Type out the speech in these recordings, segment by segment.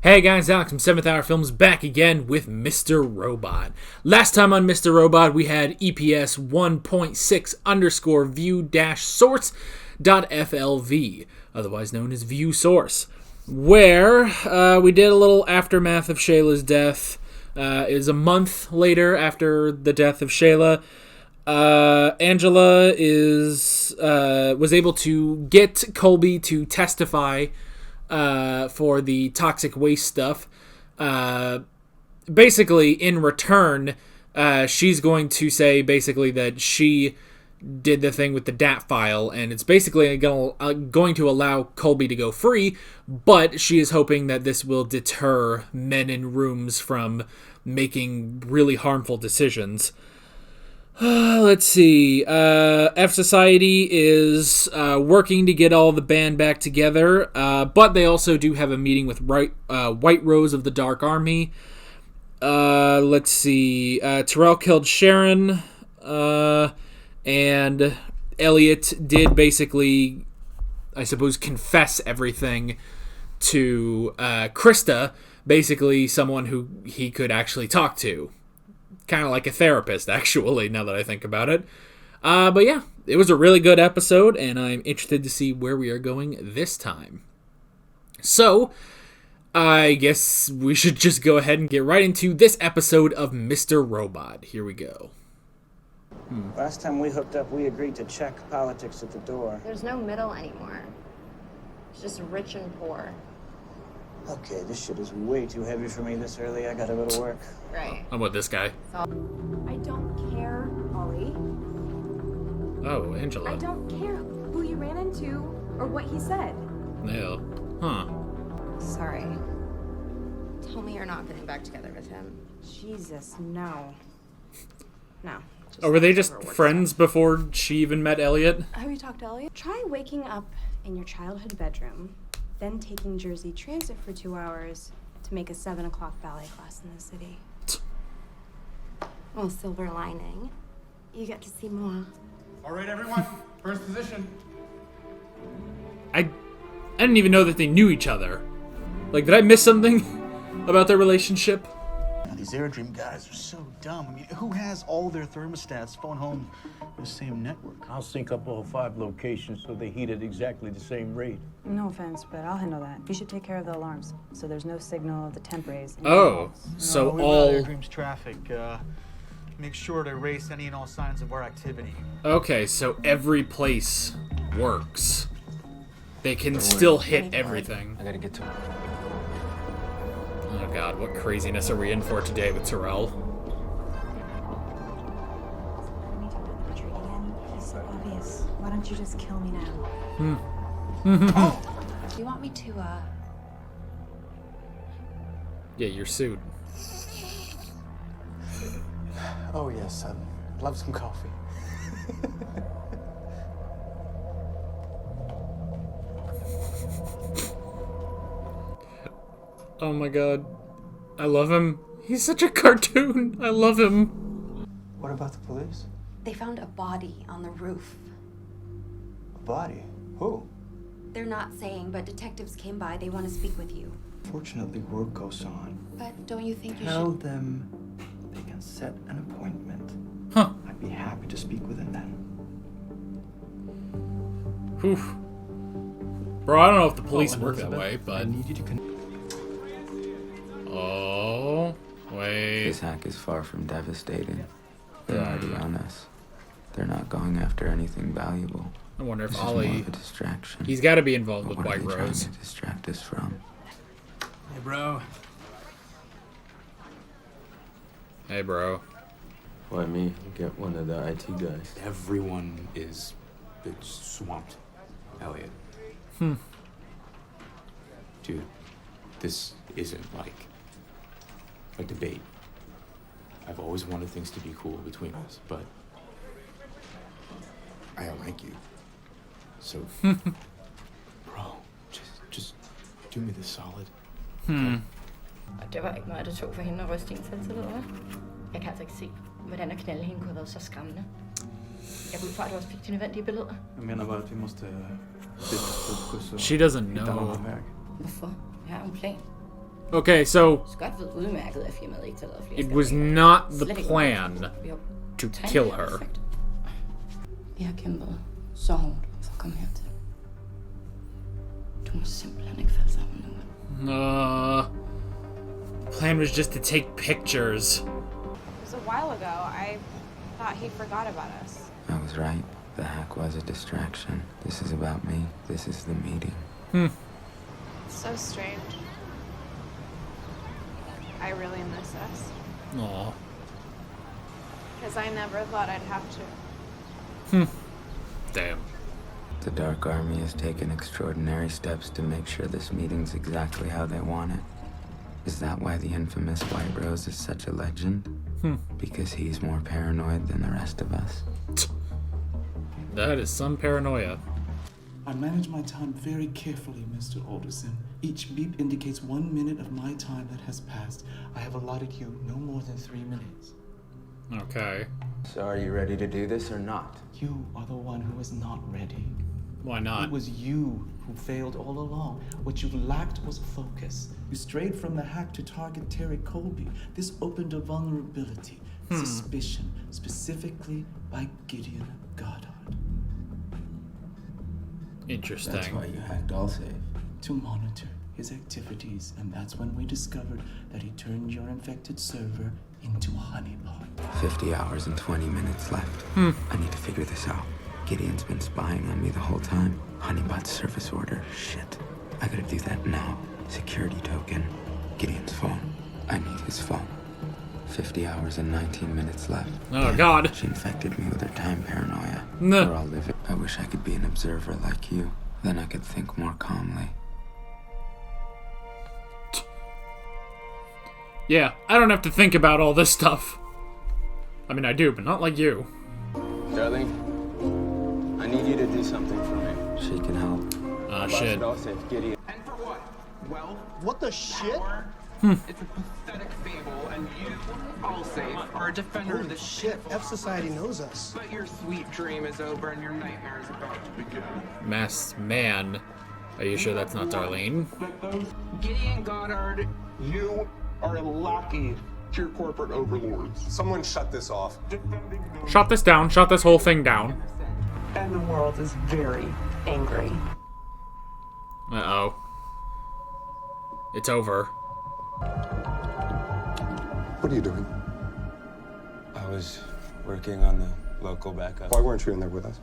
Hey guys, Alex from 7th Hour Films back again with Mr. Robot. Last time on Mr. Robot, we had EPS 1.6_view-source.flv, otherwise known as View Source, where we did a little aftermath of Shayla's death. It was a month later after the death of Shayla. Angela was able to get Colby to testify for the toxic waste stuff. Basically, in return, she's going to say basically that she did the thing with the DAT file, and it's basically going to allow Colby to go free, but she is hoping that this will deter men in rooms from making really harmful decisions. Let's see. F Society is working to get all the band back together, but they also do have a meeting with Whiterose of the Dark Army. Let's see. Tyrell killed Sharon, and Elliot did basically, I suppose, confess everything to Krista, basically someone who he could actually talk to. Kind of like a therapist, actually, now that I think about it. But yeah, it was a really good episode, and I'm interested to see where we are going this time. So, I guess we should just go ahead and get right into this episode of Mr. Robot. Here we go. Last time we hooked up, we agreed to check politics at the door. There's no middle anymore. It's just rich and poor. Okay, this shit is way too heavy for me this early. I gotta go to work. Right. How about this guy? I don't care, Ollie. Oh, Angela. I don't care who you ran into or what he said. No. Huh. Sorry. Tell me you're not getting back together with him. Jesus, no. No. Oh, were they just friends before she even met Elliot? Have you talked to Elliot? Try waking up in your childhood bedroom, then taking Jersey Transit for 2 hours to make a 7 o'clock ballet class in the city. Well, silver lining. You get to see more. All right, everyone. First position. I didn't even know that they knew each other. Like, did I miss something about their relationship? These Aerodream guys are so dumb. I mean, who has all their thermostats phone home the same network? I'll sync up all 5 locations so they heat at exactly the same rate. No offense, but I'll handle that. You should take care of the alarms, so there's no signal of the temp raise. Oh, so we all... run Aerodream's traffic. Make sure to erase any and all signs of our activity. Okay, so every place works. They can still hit everything. I gotta get to it. Oh god, what craziness are we in for today with Tyrell? It's obvious. Why don't you just kill me now? Do you want me to, Yeah, you're sued. Oh yes, I'd love some coffee. Oh my god. I love him. He's such a cartoon. I love him. What about the police? They found a body on the roof. A body? Who? They're not saying, but detectives came by. They want to speak with you. Fortunately, work goes on. But don't you think you Tell should... them they can set an appointment. Huh. I'd be happy to speak with them then. Whew. Bro, I don't know if the police work that way, I but... need you to Oh, wait. This hack is far from devastating. They're already on us. They're not going after anything valuable. I wonder if This is more Ollie... of a distraction. He's got to be involved But with what are they trying Whiterose. to distract us from? Hey, bro. Hey, bro. Why me? Get one of the IT guys. Everyone is swamped, Elliot. Dude, this isn't like a debate. I've always wanted things to be cool between us, but I don't like you. So, bro, just do me the solid. Og det var ikke meget, det tog for hende at ryste en selvtillid, hva'? Jeg kan altså ikke se, hvordan at knalde hende kunne have været så skræmmende. Jeg går ud fra, at du også fik de nødvendige billeder. Jeg mener bare, at vi måste She doesn't know. Hvorfor? Jeg har en plan. Okay, so it was not the plan to kill her. Vi har kæmpet så hårdt for at komme hertil. Du må simpelthen ikke falde sammen nu. The plan was just to take pictures. It was a while ago. I thought he forgot about us. I was right. The hack was a distraction. This is about me. This is the meeting. It's so strange. I really miss us. Aw. Because I never thought I'd have to. Damn. The Dark Army has taken extraordinary steps to make sure this meeting's exactly how they want it. Is that why the infamous Whiterose is such a legend? Because he's more paranoid than the rest of us? That is some paranoia. I manage my time very carefully, Mr. Alderson. Each beep indicates 1 minute of my time that has passed. I have allotted you no more than 3 minutes. Okay. So are you ready to do this or not? You are the one who is not ready. Why not? It was you who failed all along. What you lacked was focus. You strayed from the hack to target Terry Colby. This opened a vulnerability, suspicion, specifically by Gideon Goddard. Interesting. That's why you hacked Allsafe. To monitor his activities, and that's when we discovered that he turned your infected server into a honeypot. 50 hours and 20 minutes left. I need to figure this out. Gideon's been spying on me the whole time. Honeypot service order. Shit. I gotta do that now. Security token. Gideon's phone. I need his phone. 50 hours and 19 minutes left. Oh, God. She infected me with her time paranoia. No. We're all living. I wish I could be an observer like you. Then I could think more calmly. Yeah, I don't have to think about all this stuff. I mean, I do, but not like you. Darlene, I need you to do something for me. She can help. Ah, shit. Allsafe, Gideon. And for what? Well, What the shit? power. It's a pathetic fable, and you, Allsafe, are a defender of Holy this shit, F Society knows us. But your sweet dream is over and your nightmare is about to begin. Masked man. Are you sure that's not Darlene? Gideon Goddard, You are a lackey to your corporate overlords. Someone shut this off. Shut this down. Shut this whole thing down. and the world is very angry. Uh-oh. It's over. What are you doing? I was working on the local backup. Why weren't you in there with us?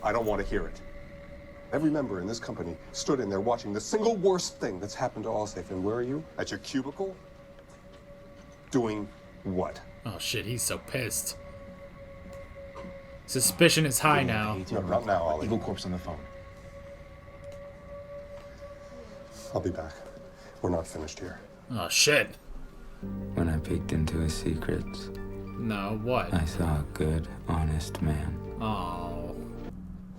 I don't want to hear it. Every member in this company stood in there watching the single worst thing that's happened to Allsafe. And where are you? At your cubicle? Doing what? Oh shit, he's so pissed. Suspicion is high now. No, not now, Ollie. Eagle Corp's on the phone. I'll be back. We're not finished here. Oh shit. When I peeked into his secrets, No, what? I saw a good, honest man. Oh.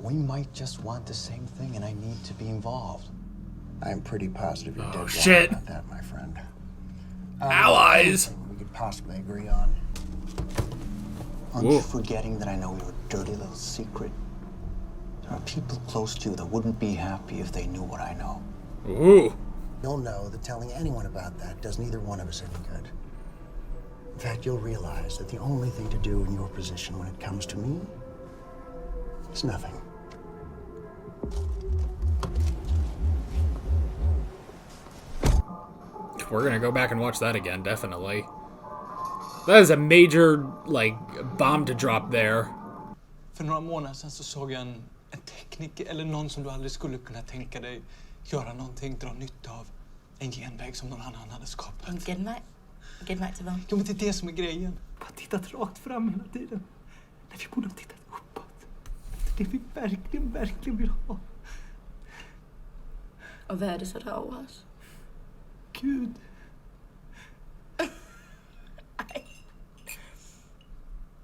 We might just want the same thing, and I need to be involved. I'm pretty positive you're dead wrong shit. about that, my friend. Allies! We could possibly agree on. Aren't Whoa. you forgetting that I know your dirty little secret? There are people close to you that wouldn't be happy if they knew what I know. Ooh. You'll know that telling anyone about that does neither one of us any good. In fact, you'll realize that the only thing to do in your position when it comes to me is nothing. We're gonna go back and watch that again, definitely. That is a major, like, bomb to drop there. För några månader sedan så såg jag en tekniker, eller någon som du aldrig skulle kunna tänka dig göra någonting, dra nytta av. En genväg som någon annan hade skapat. En genväg? Genväg till vad? Jo, men det är det som är grejen. Bara tittat rakt fram hela tiden. När vi borde ha tittat uppåt. Det är det vi verkligen vill ha. Och vad är det så där over oss? Gud.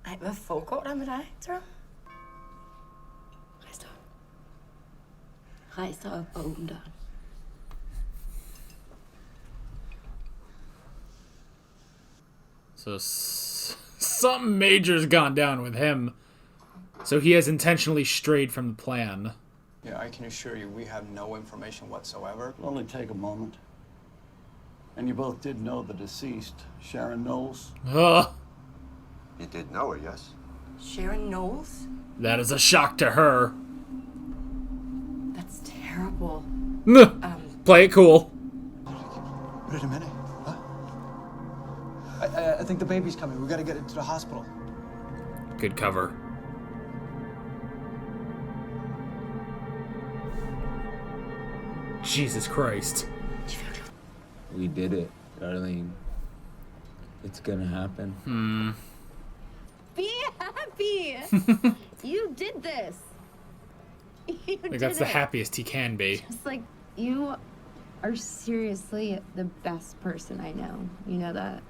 Ej, hvad foregår der med dig, tror du? Rejs dig op. Rejs dig op og åbn døren. So something major's gone down with him. So he has intentionally strayed from the plan. Yeah, I can assure you we have no information whatsoever. It'll only take a moment. And you both did know the deceased, Sharon Knowles? Ugh. You did know her, yes? Sharon Knowles? That is a shock to her. That's terrible. Play it cool. Wait a minute. Huh? I think the baby's coming. We gotta get it to the hospital. Good cover. Jesus Christ. We did it, Darlene. It's gonna happen. Be happy! You did this. You Like, that's the happiest he can be. Just like, you are seriously the best person I know. You know that?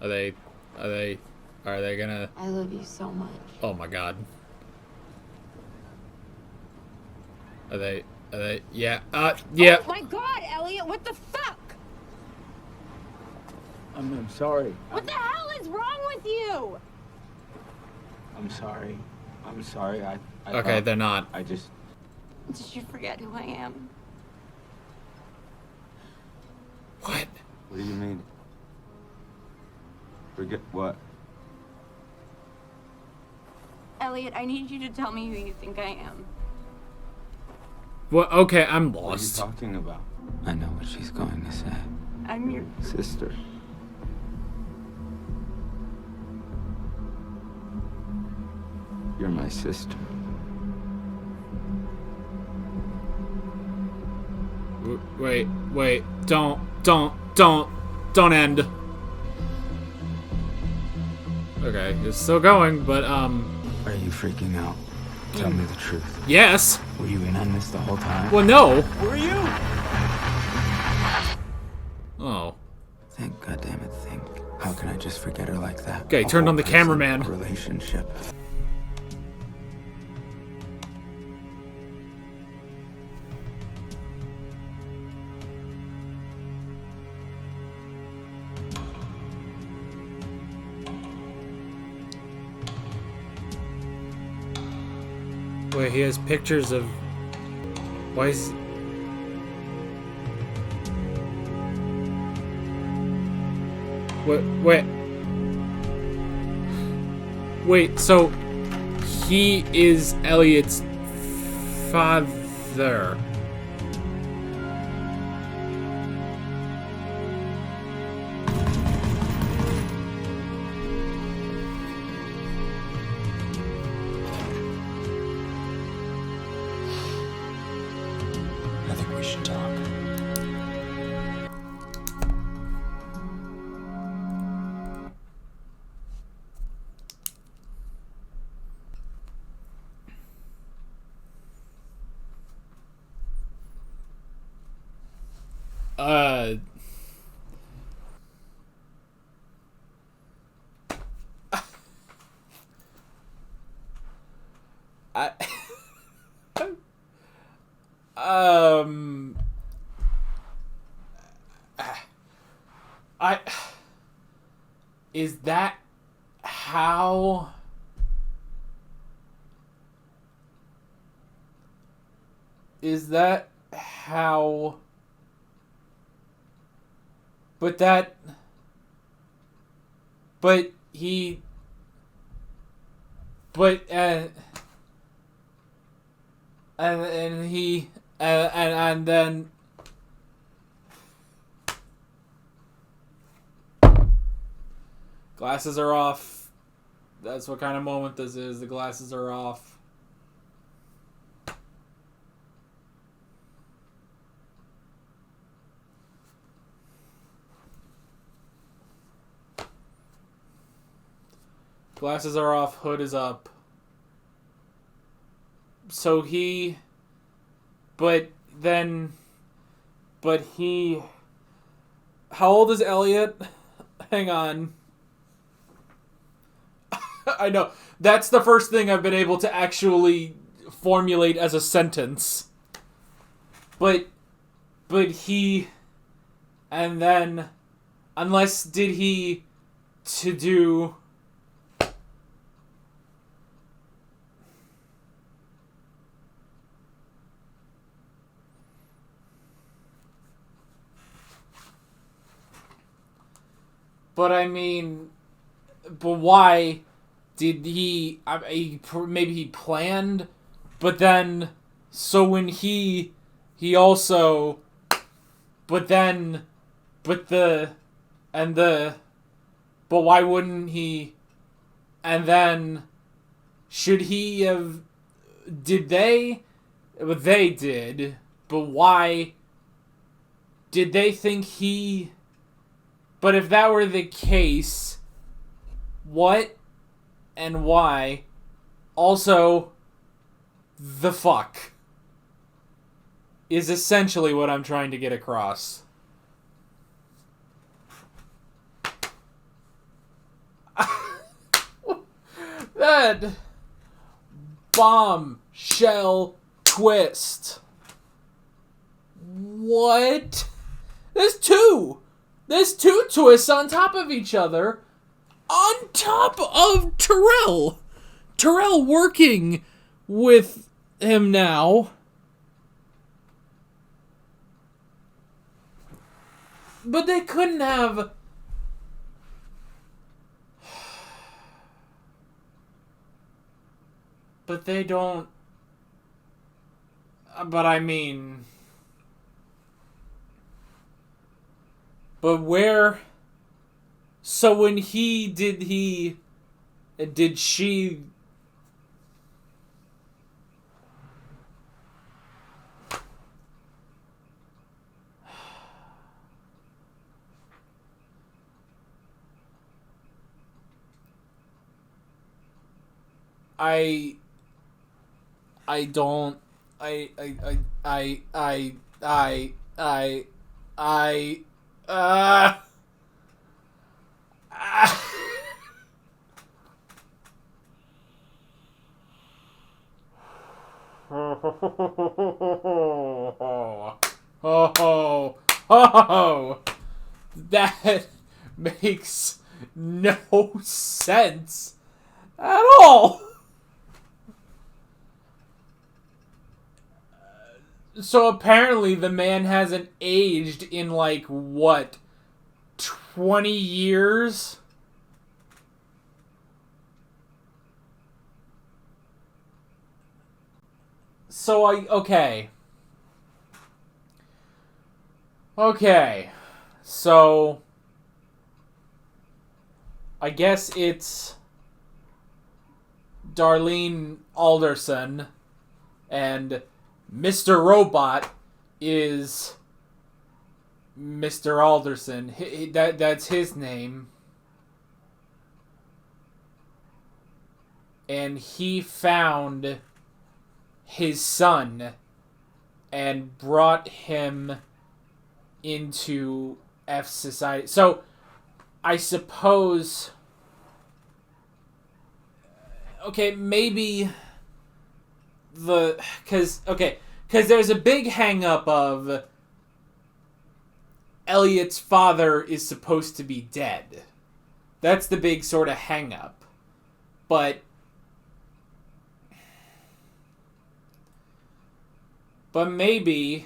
Are they gonna... I love you so much. Oh my god. Are they, yeah, yeah. Oh my god, Elliot, what the fuck? I'm sorry. What the hell is wrong with you? I'm sorry. I'm sorry. I Okay, they're not. I just... Did you forget who I am? What? What do you mean? Forget what? Elliot, I need you to tell me who you think I am. Well, okay, I'm What are you lost. talking about? I know what she's going to say. I'm your... Sister. You're my sister. Wait, don't end. Okay, it's still going, but, Are you freaking out? Tell me the truth. yes. Were you in on this the whole time? Well, no. Were you? Oh. Think, goddammit, think. How can I just forget her like that? Okay, A turned whole on the person, cameraman. a relationship. Wait, he has pictures of... Why is... Wait, so... He is Elliot's father. I think we should talk. Is that how... Is that how... But that... But he... But, and he... and then... Glasses are off. That's what kind of moment this is. The glasses are off. Glasses are off. Hood is up. So he... But then... But he... How old is Elliot? Hang on. I know. That's the first thing I've been able to actually formulate as a sentence. But he... And then... Unless did he... To do... But I mean, but why did maybe he planned, but then, so when he also, but why wouldn't he, and then, should he have, they did, but why did they think he, but if that were the case, what and why, also, the fuck, is essentially what I'm trying to get across. That bombshell twist. What? There's two twists on top of each other. On top of Tyrell. Tyrell working with him now. But they couldn't have... But they don't... But I mean... But where... So when did she... I don't... That makes no sense at all. So apparently the man hasn't aged in like, what, 20 years? So okay. So I guess it's Darlene Alderson, and Mr. Robot is Mr. Alderson. That's his name. And he found his son and brought him into F society. So I suppose, okay, maybe because there's a big hang up of Elliot's father is supposed to be dead. That's the big sort of hang up. But maybe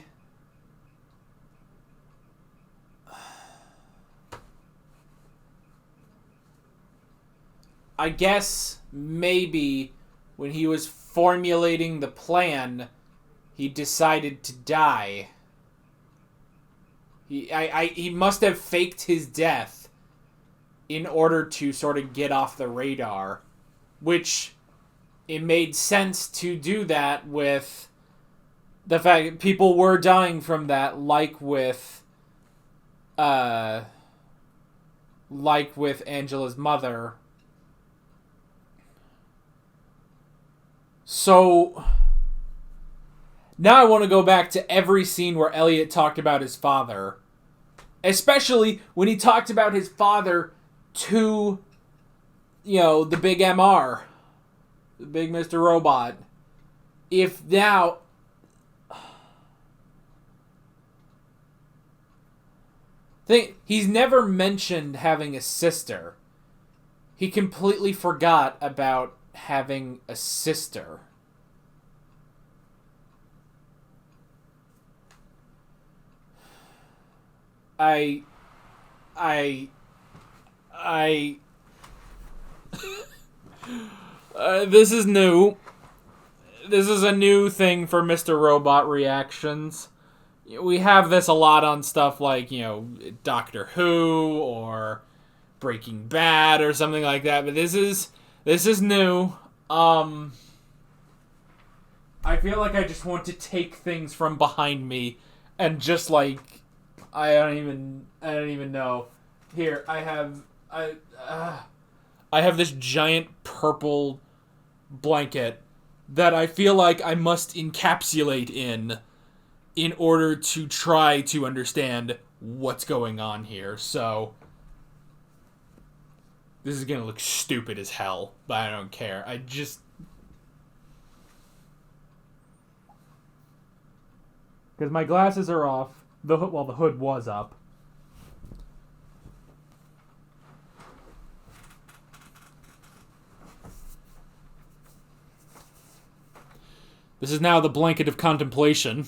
I guess maybe when he was formulating the plan, he decided to die. He must have faked his death in order to sort of get off the radar, which it made sense to do that with the fact that people were dying from that, like with Angela's mother. So now I want to go back to every scene where Elliot talked about his father. Especially when he talked about his father to, the big MR. The big Mr. Robot. If now... He's never mentioned having a sister. He completely forgot about having a sister. I This is new. This is a new thing for Mr. Robot reactions. We have this a lot on stuff like, Doctor Who or Breaking Bad or something like that, but this is new. I feel like I just want to take things from behind me and just like I don't even know. Here, I have this giant purple blanket that I feel like I must encapsulate in order to try to understand what's going on here. So this is gonna look stupid as hell, but I don't care. Because my glasses are off. The hood was up. This is now the blanket of contemplation.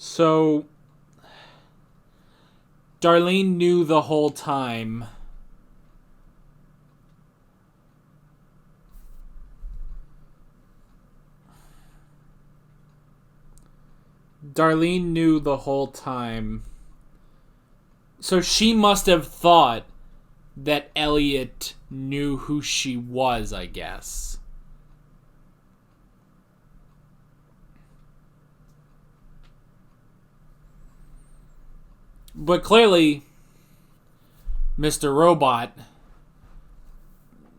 So, Darlene knew the whole time. Darlene knew the whole time. So she must have thought that Elliot knew who she was, I guess. But clearly, Mr. Robot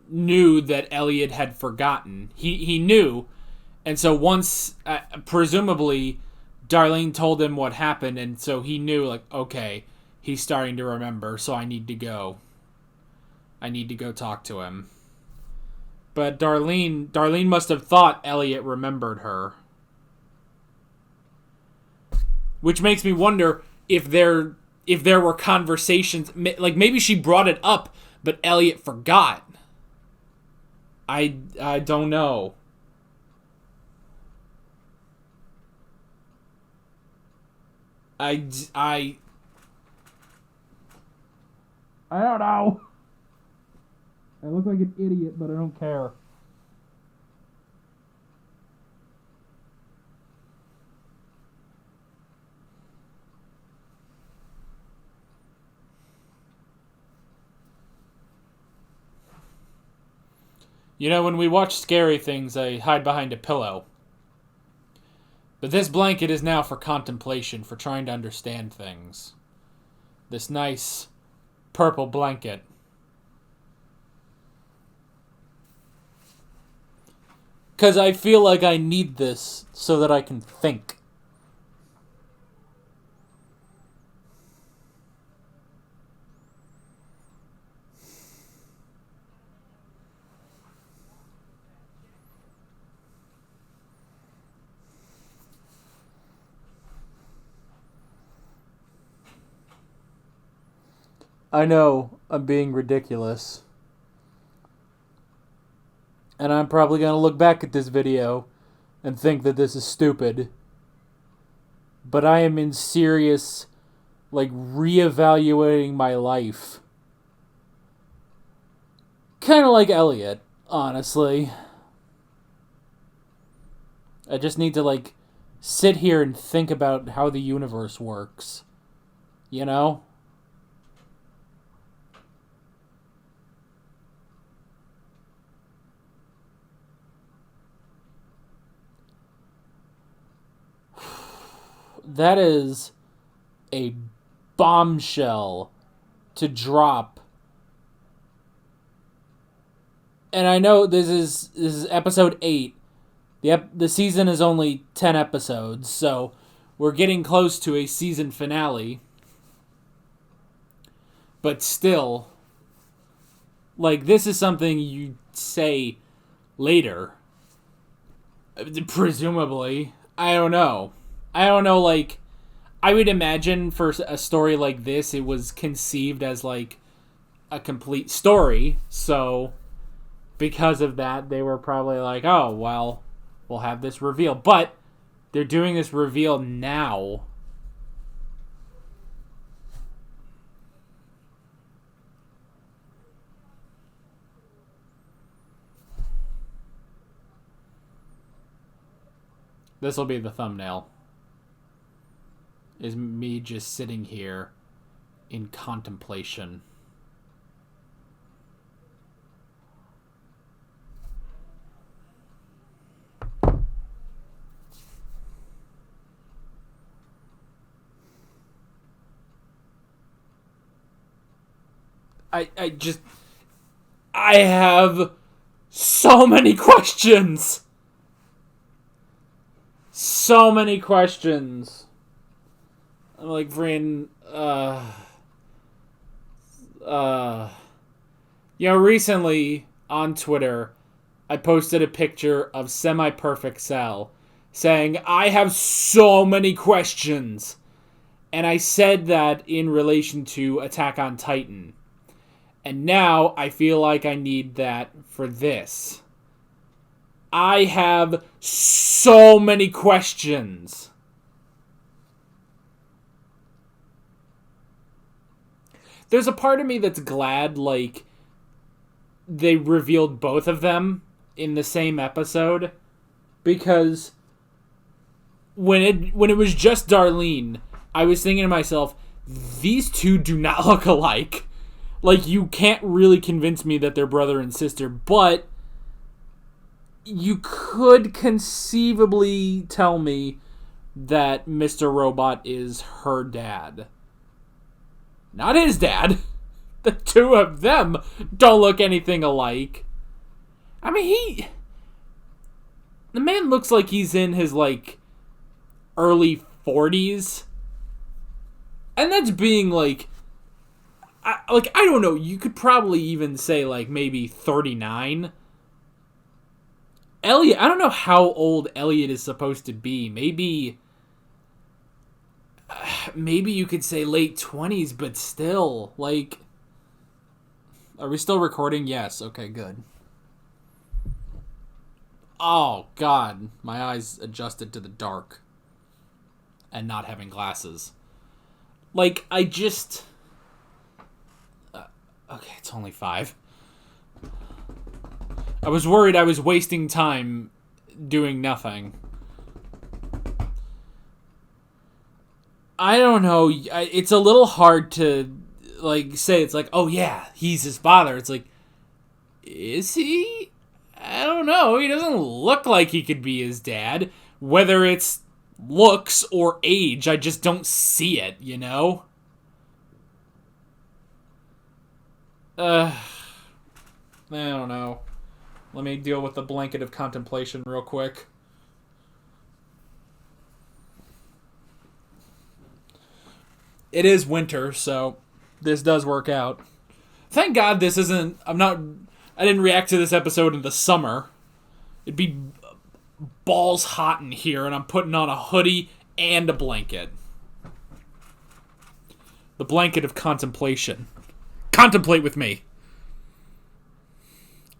knew that Elliot had forgotten. He knew. And so once, presumably, Darlene told him what happened, and so he knew, like, okay, he's starting to remember, so I need to go. I need to go talk to him. But Darlene must have thought Elliot remembered her. Which makes me wonder if there were conversations, like maybe she brought it up, but Elliot forgot. I don't know. I don't know. I look like an idiot, but I don't care. When we watch scary things, I hide behind a pillow. But this blanket is now for contemplation, for trying to understand things. This nice purple blanket. Because I feel like I need this so that I can think. I know I'm being ridiculous. And I'm probably going to look back at this video and think that this is stupid. But I am in serious, reevaluating my life. Kind of like Elliot, honestly. I just need to, sit here and think about how the universe works. You know? That is a bombshell to drop. And I know this is episode 8. The season is only 10 episodes, so we're getting close to a season finale. But still, this is something you say later. Presumably. I don't know. Like, I would imagine for a story like this, it was conceived as, like, a complete story. So, because of that, they were probably like, oh, well, we'll have this reveal. But they're doing this reveal now. This will be the thumbnail. Is me just sitting here in contemplation. I have so many questions. So many questions. I'm like, Vrin, recently on Twitter, I posted a picture of Semi-Perfect Cell saying, I have so many questions. And I said that in relation to Attack on Titan. And now I feel like I need that for this. I have so many questions. There's a part of me that's glad, like, they revealed both of them in the same episode. Because when it was just Darlene, I was thinking to myself, these two do not look alike. Like, you can't really convince me that they're brother and sister, but you could conceivably tell me that Mr. Robot is her dad. Not his dad. The two of them don't look anything alike. I mean, the man looks like he's in his, like, early 40s. And that's being, like, I don't know, you could probably even say, like, maybe 39. Elliot, I don't know how old Elliot is supposed to be. Maybe you could say late 20s, but still, like... Are we still recording? Yes. Okay, good. Oh, God. My eyes adjusted to the dark. And not having glasses. Like, I just... okay, it's only 5. I was worried I was wasting time doing nothing. I don't know. It's a little hard to, like, say. It's like, oh yeah, he's his father. It's like, is he? I don't know. He doesn't look like he could be his dad. Whether it's looks or age, I just don't see it, you know? I don't know. Let me deal with the blanket of contemplation real quick. It is winter, so this does work out. Thank God this isn't... I didn't react to this episode in the summer. It'd be balls hot in here, and I'm putting on a hoodie and a blanket. The blanket of contemplation. Contemplate with me.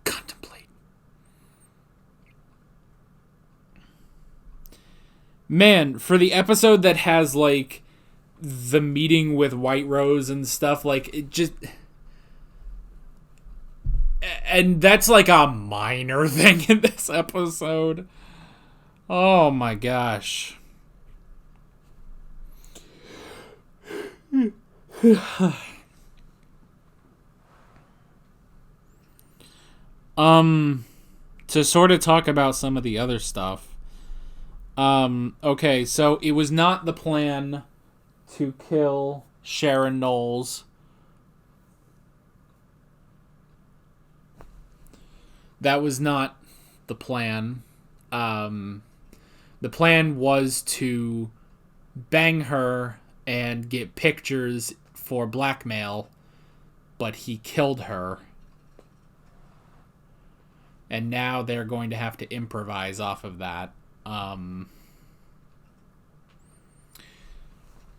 Contemplate. Man, for the episode that has, like, the meeting with Whiterose and stuff, like, it just... And that's, like, a minor thing in this episode. Oh, my gosh. To sort of talk about some of the other stuff. Okay, so it was not the plan to kill Sharon Knowles. That was not the plan. The plan was to bang her and get pictures for blackmail, but he killed her. And now they're going to have to improvise off of that.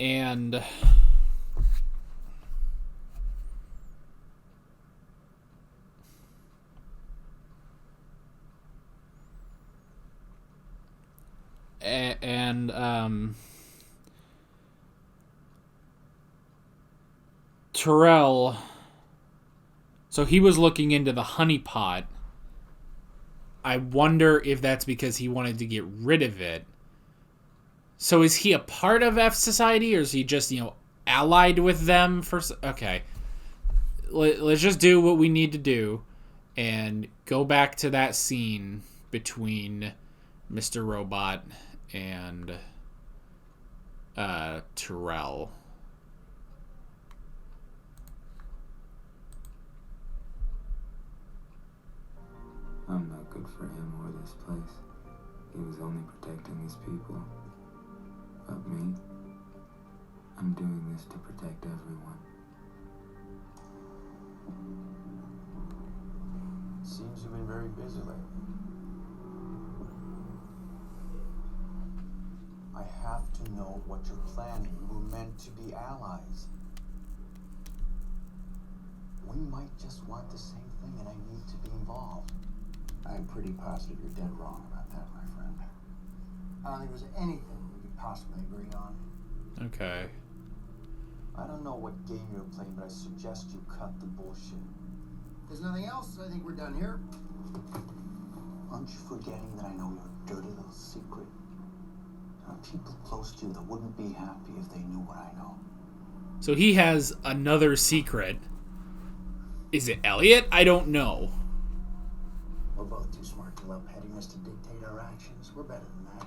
And Tyrell, so he was looking into the honeypot. I wonder if that's because he wanted to get rid of it. So is he a part of F Society, or is he just, allied with them for... Okay. Let's just do what we need to do and go back to that scene between Mr. Robot and Tyrell. I'm not good for him or this place. He was only protecting his people. But me, I'm doing this to protect everyone. Seems you've been very busy lately. I have to know what you're planning. We were meant to be allies. We might just want the same thing, and I need to be involved. I'm pretty positive you're dead wrong about that, my friend. I don't think there's anything we could possibly agree on. Okay. I don't know what game you're playing, but I suggest you cut the bullshit. If there's nothing else, I think we're done here. Aren't you forgetting that I know your dirty little secret? There are people close to you that wouldn't be happy if they knew what I know. So he has another secret. Is it Elliot? I don't know. We're both too smart to allow pettiness to dictate our actions. We're better than that.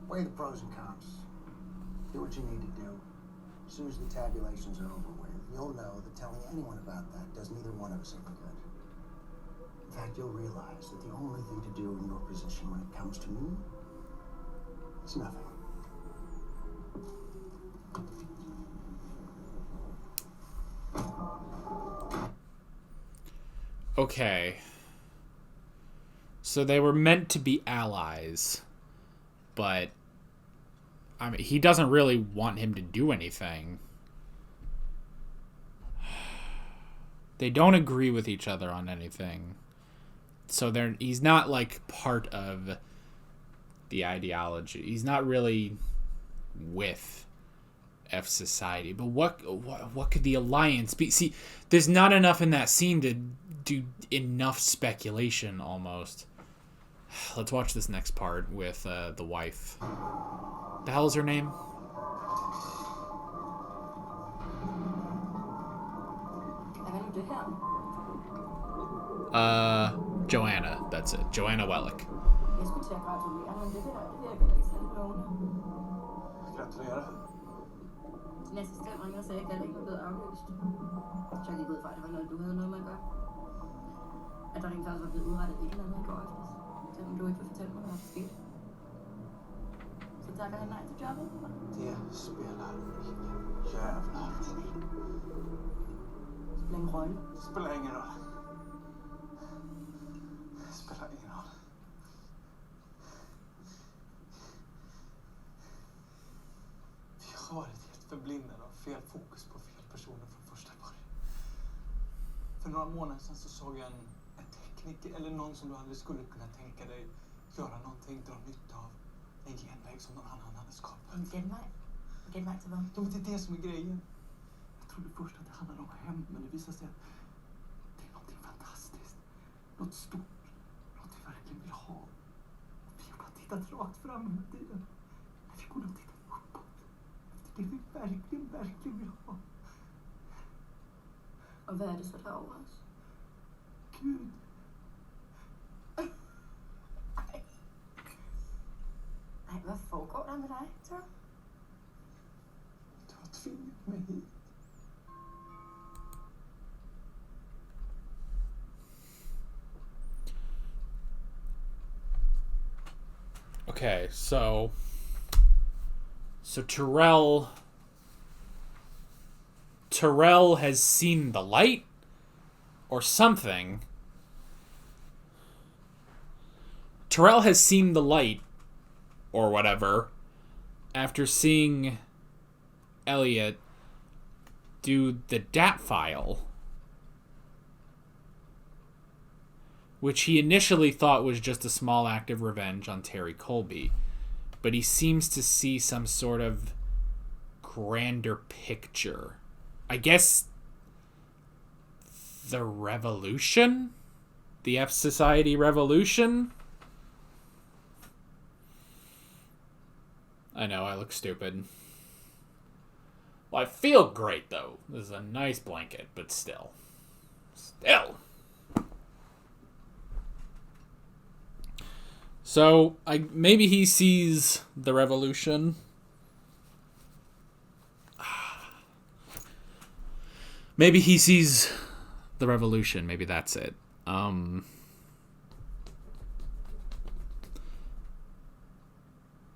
Weigh the pros and cons. Do what you need to do. As soon as the tabulations are over with, you'll know that telling anyone about that does neither one of us any good. In fact, you'll realize that the only thing to do in your position when it comes to me is nothing. Okay. So they were meant to be allies, but I mean, he doesn't really want him to do anything. They don't agree with each other on anything. So he's not like part of the ideology. He's not really with F Society. But what could the alliance be? See, there's not enough in that scene to do enough speculation almost. Let's watch this next part with the wife. The hell is her name? Joanna. That's it. Joanna Wellick. Jeg skulle til at gratulere, men det virker ikke særlig lovende. Gratulerer. Din assistent ringer og sagde, at Darlene var blevet afløst. Så jeg gik ud fra, at det var noget, du havde noget med at gøre. At der rent faktisk var blevet udrettet et eller andet i går eftersom. Selvom du ikke vil fortælle mig, hvad der er sket. Så takker han nej til jobbet. Det spiller ingen jävla roll. Spiller ingen rolle. Spelar ingen roll. Spelar ingen roll. Vi har varit helt förblindade av fel fokus på fel personer från första början. För några månader sedan så såg jag en tekniker eller någon som du aldrig skulle kunna tänka dig göra någonting, dra nytta av en genväg som någon annan hade skapat. En genväg? Genväg till vad? Jo, men det är det som är grejen. Jag trodde först att det handlade om hem, men det visade sig att det är någonting fantastiskt. Något stort. Något vi verkligen vill ha. Och vi har bara tittat rakt fram hela tiden. Men vi borde ha tittat uppåt. Efter det vi verkligen vill ha. Och vad är det så där over oss? Gud. Nej, hvad foregår der med dig, så? Du har tvingat mig hit. Okay, so Tyrell has seen the light or something. Tyrell has seen the light or whatever after seeing Elliot do the DAT file, which he initially thought was just a small act of revenge on Terry Colby, but he seems to see some sort of grander picture. I guess the revolution? The F Society revolution? I know, I look stupid. Well, I feel great, though. This is a nice blanket, but still. Still! So, maybe he sees the revolution. Maybe he sees the revolution. Maybe that's it.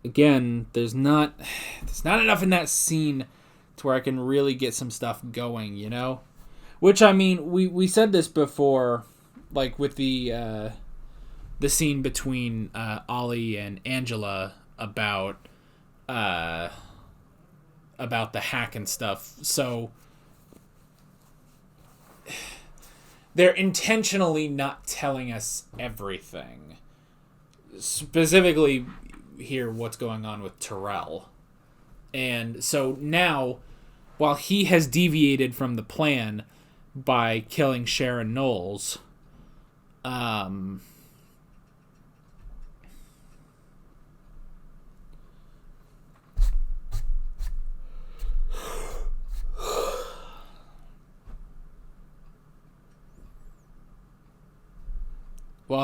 Again, there's not enough in that scene to where I can really get some stuff going, you know? Which, I mean, we said this before, like with the scene between Ollie and Angela about the hack and stuff. So they're intentionally not telling us everything. Specifically here, what's going on with Tyrell. And so now, while he has deviated from the plan by killing Sharon Knowles, while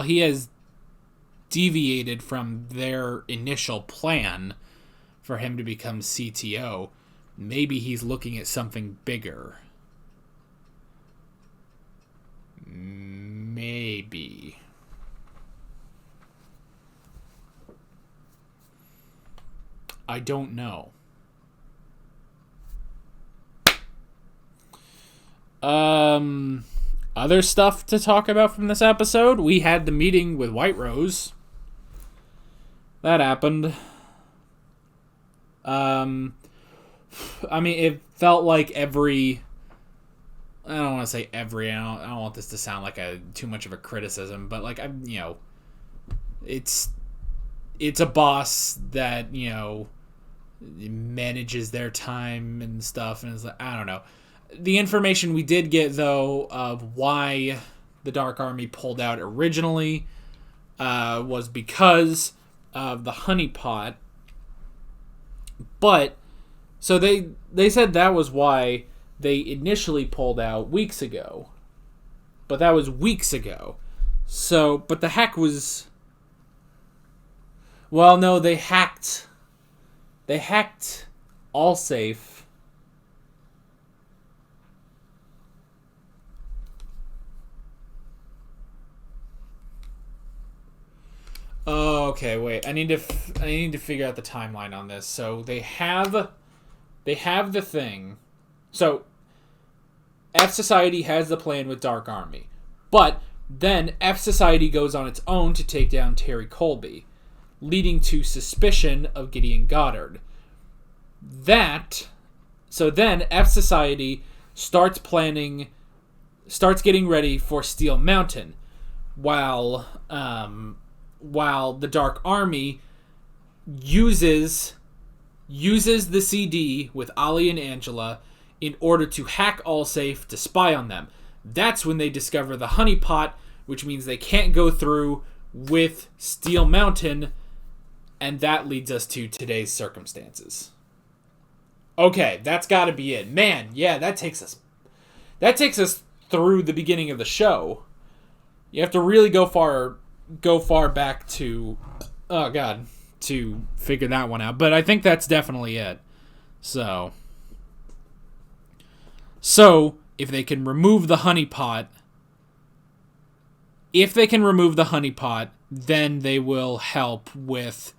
he has deviated from their initial plan for him to become CTO, maybe he's looking at something bigger. Maybe. I don't know. Other stuff to talk about from this episode. We had the meeting with Whiterose. That happened. I mean, it felt like every... I don't want to say every... I don't want this to sound like too much of a criticism, but like, you know, it's a boss that, you know, manages their time and stuff, and it's like, I don't know. The information we did get, though, of why the Dark Army pulled out originally was because of the honeypot. But, so they said that was why they initially pulled out weeks ago. But that was weeks ago. So, but the hack was... Well, no, they hacked Allsafe. Oh, okay, wait. I need to figure out the timeline on this. So they have the thing. So F Society has the plan with Dark Army, but then F Society goes on its own to take down Terry Colby, leading to suspicion of Gideon Goddard. So then F Society starts getting ready for Steel Mountain, while the Dark Army uses the CD with Ollie and Angela in order to hack Allsafe to spy on them. That's when they discover the honeypot, which means they can't go through with Steel Mountain, and that leads us to today's circumstances. Okay, that's got to be it. Man, yeah, that takes us through the beginning of the show. You have to really go far back to to figure that one out, but I think that's definitely it. So if they can remove the honeypot, then they will help with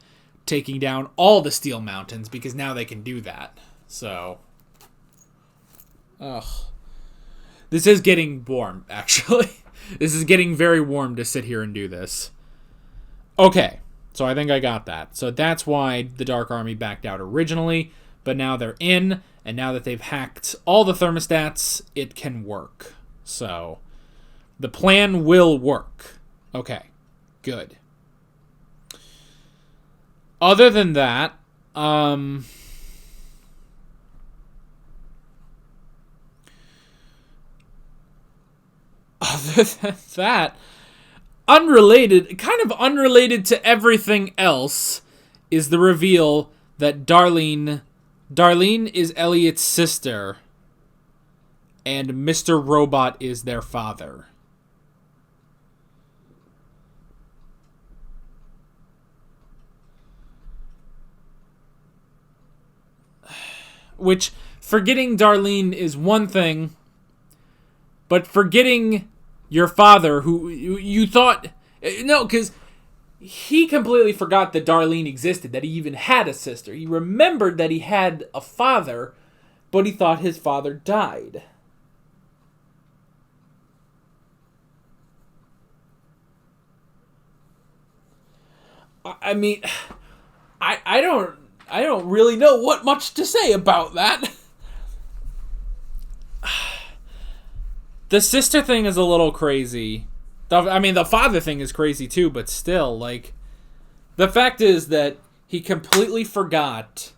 taking down all the Steel Mountains, because now they can do that. So this is getting warm, actually. This is getting very warm to sit here and do this. Okay, so I think I got that. So that's why the Dark Army backed out originally. but now they're in, and now that they've hacked all the thermostats, it can work. So, the plan will work. Okay, good. Other than that, other than that, kind of unrelated to everything else, is the reveal that Darlene is Elliot's sister, and Mr. Robot is their father. Which, forgetting Darlene is one thing, but forgetting your father, who you thought... No, because he completely forgot that Darlene existed, that he even had a sister. He remembered that he had a father, but he thought his father died. I mean, I don't really know what much to say about that. The sister thing is a little crazy. I mean, the father thing is crazy too, but still, like, the fact is that he completely forgot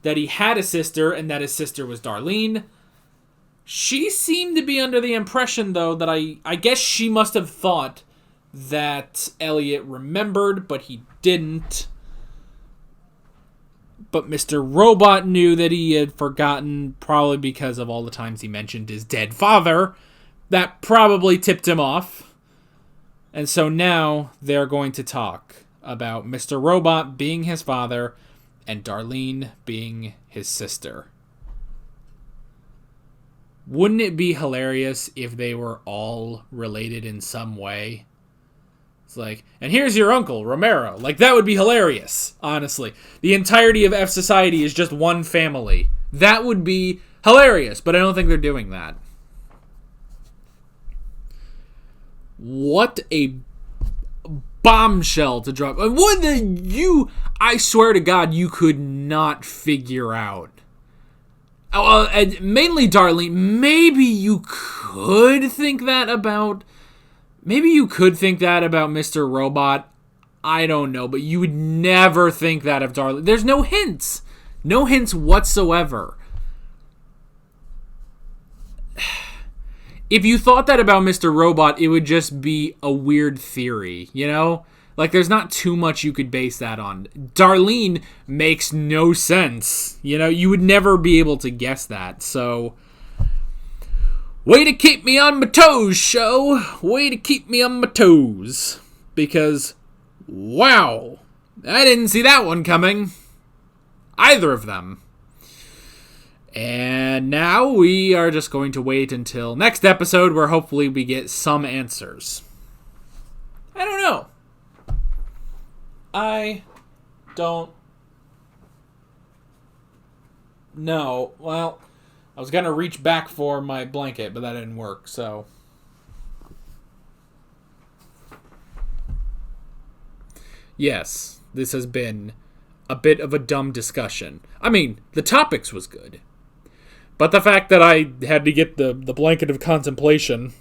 that he had a sister and that his sister was Darlene. She seemed to be under the impression, though, that I guess she must have thought that Elliot remembered, but he didn't. But Mr. Robot knew that he had forgotten, probably because of all the times he mentioned his dead father. That probably tipped him off. And so now they're going to talk about Mr. Robot being his father and Darlene being his sister. Wouldn't it be hilarious if they were all related in some way? It's like, and here's your uncle, Romero. Like, that would be hilarious, honestly. The entirety of F Society is just one family. That would be hilarious, but I don't think they're doing that. What a bombshell to drop. What I swear to God, you could not figure out. Mainly Darlene. Maybe you could think that about Mr. Robot. I don't know, but you would never think that of Darlene. There's no hints. No hints whatsoever. If you thought that about Mr. Robot, it would just be a weird theory, you know? Like, there's not too much you could base that on. Darlene makes no sense. You know, you would never be able to guess that. So, way to keep me on my toes, show. Way to keep me on my toes. Because, wow, I didn't see that one coming. Either of them. And now we are just going to wait until next episode where hopefully we get some answers. I don't know. I don't know. Well, I was going to reach back for my blanket, but that didn't work, so. Yes, this has been a bit of a dumb discussion. I mean, the topics was good. But the fact that I had to get the blanket of contemplation.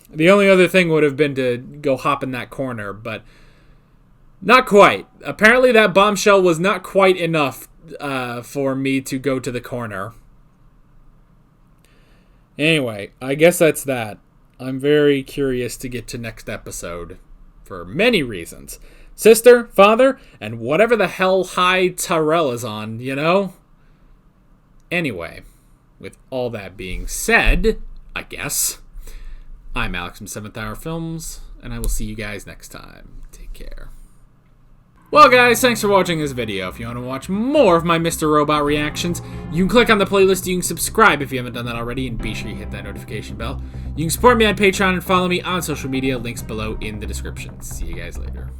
The only other thing would have been to go hop in that corner, but not quite. Apparently that bombshell was not quite enough for me to go to the corner. Anyway, I guess that's that. I'm very curious to get to next episode for many reasons. Sister, father, and whatever the hell high Tyrell is on, you know? Anyway, with all that being said, I guess, I'm Alex from 7th Hour Films, and I will see you guys next time. Take care. Well, guys, thanks for watching this video. If you want to watch more of my Mr. Robot reactions, you can click on the playlist, you can subscribe if you haven't done that already, and be sure you hit that notification bell. You can support me on Patreon and follow me on social media, links below in the description. See you guys later.